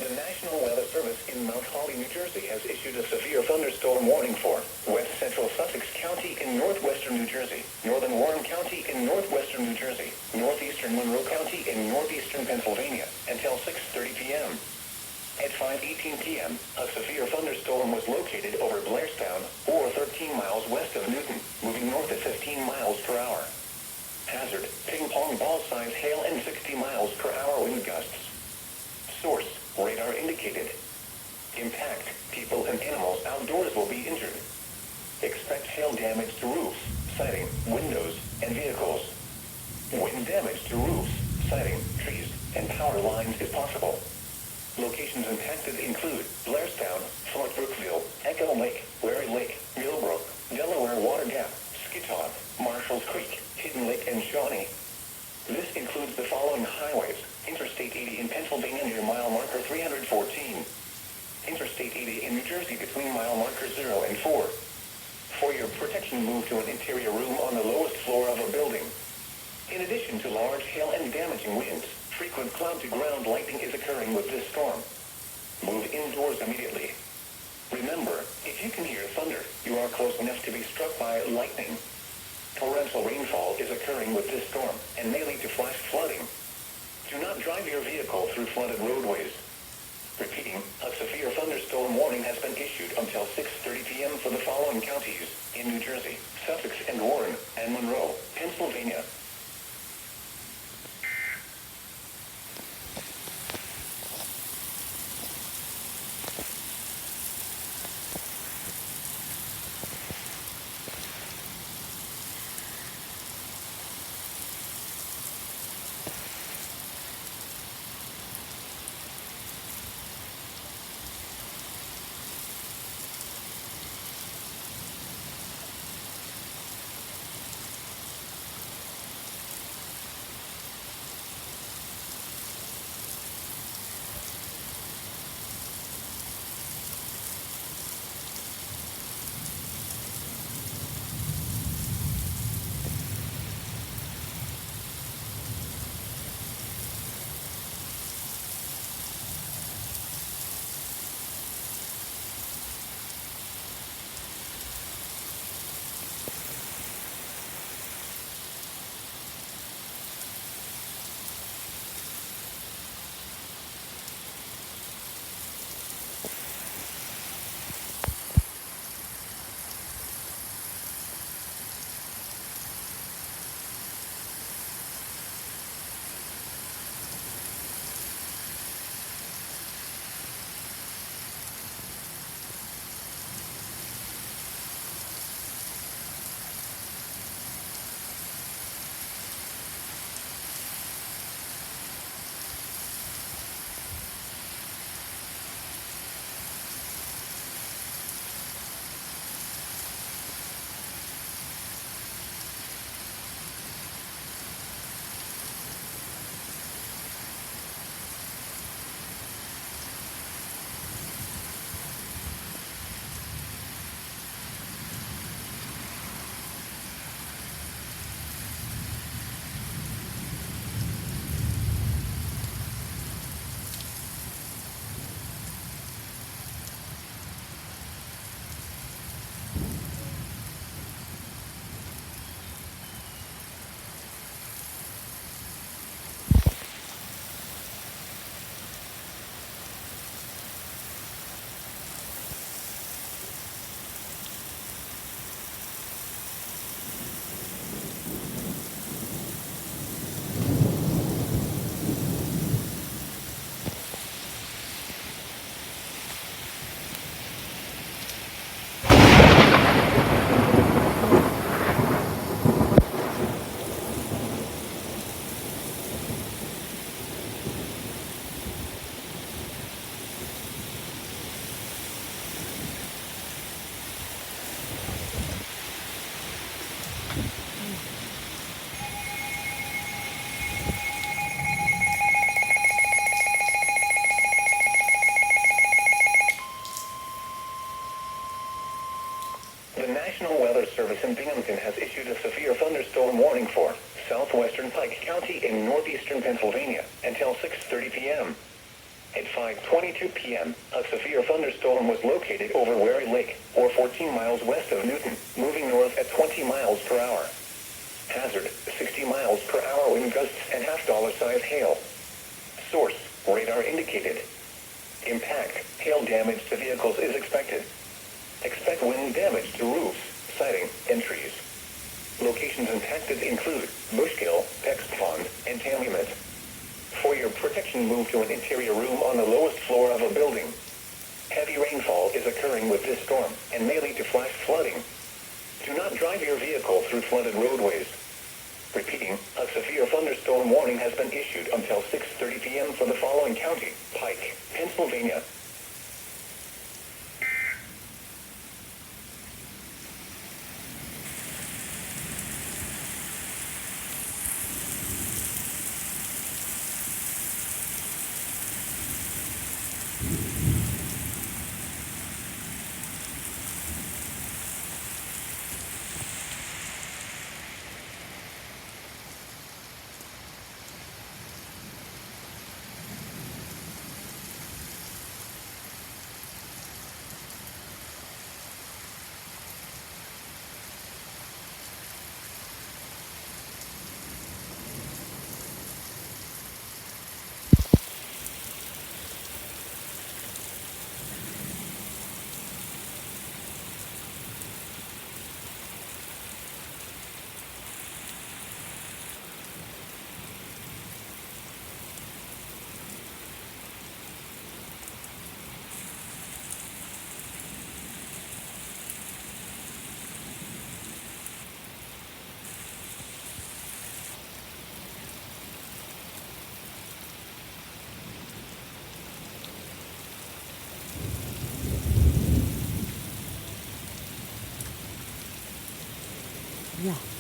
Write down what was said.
The National Weather Service in Mount Holly, New Jersey has issued a severe thunderstorm warning for West Central Sussex County in northwestern New Jersey, Northern Warren County in northwestern New Jersey, northeastern Monroe County in northeastern Pennsylvania until 6:30 p.m. At 5:18 p.m., a severe thunderstorm was located over Blairstown, or 13 miles west of Newton, moving north at 15 miles per hour. Hazard, ping-pong ball-size hail and 60 miles per hour wind gusts. Source, radar indicated. Impact, people and animals outdoors will be injured. Expect hail damage to roofs, siding, windows, and vehicles. Wind damage to roofs, siding, trees, and power lines is possible. Locations impacted include Blairstown, Fort Brookville, Echo Lake, Larry Lake, Millbrook, Delaware Water Gap, Skitaw, Marshall's Creek, Hidden Lake, and Shawnee. This includes the following highways: Interstate 80 in Pennsylvania near mile marker 314. Interstate 80 in New Jersey between mile marker 0 and 4. For your protection, move to an interior room on the lowest floor of a building. In addition to large hail and damaging winds, frequent cloud-to-ground lightning is occurring with this storm. Move indoors immediately. Remember, if you can hear thunder, you are close enough to be struck by lightning. Torrential rainfall is occurring with this storm and may lead to flash flooding. Do not drive your vehicle through flooded roadways. Repeating, a severe thunderstorm warning has been issued until 6:30 p.m. for the following counties in New Jersey: Sussex and Warren, and Monroe, Pennsylvania. The National Weather Service in Binghamton has issued a severe thunderstorm warning for southwestern Pike County in northeastern Pennsylvania until 6:30 p.m. At 5:22 p.m., a severe thunderstorm was located over Wary Lake, or 14 miles west of Newton, moving north at 20 miles per hour. Hazard, 60 miles per hour wind gusts and half-dollar-size hail. Source, radar indicated. Impact, hail damage to vehicles is expected. Expect wind damage to roofs, siding, and trees. Locations impacted include Bushkill, Peck's Pond, and Calumet. For your protection, move to an interior room on the lowest floor of a building. Heavy rainfall is occurring with this storm and may lead to flash flooding. Do not drive your vehicle through flooded roadways. Repeating, a severe thunderstorm warning has been issued until 6:30 p.m. for the following county: Pike, Pennsylvania. Yeah.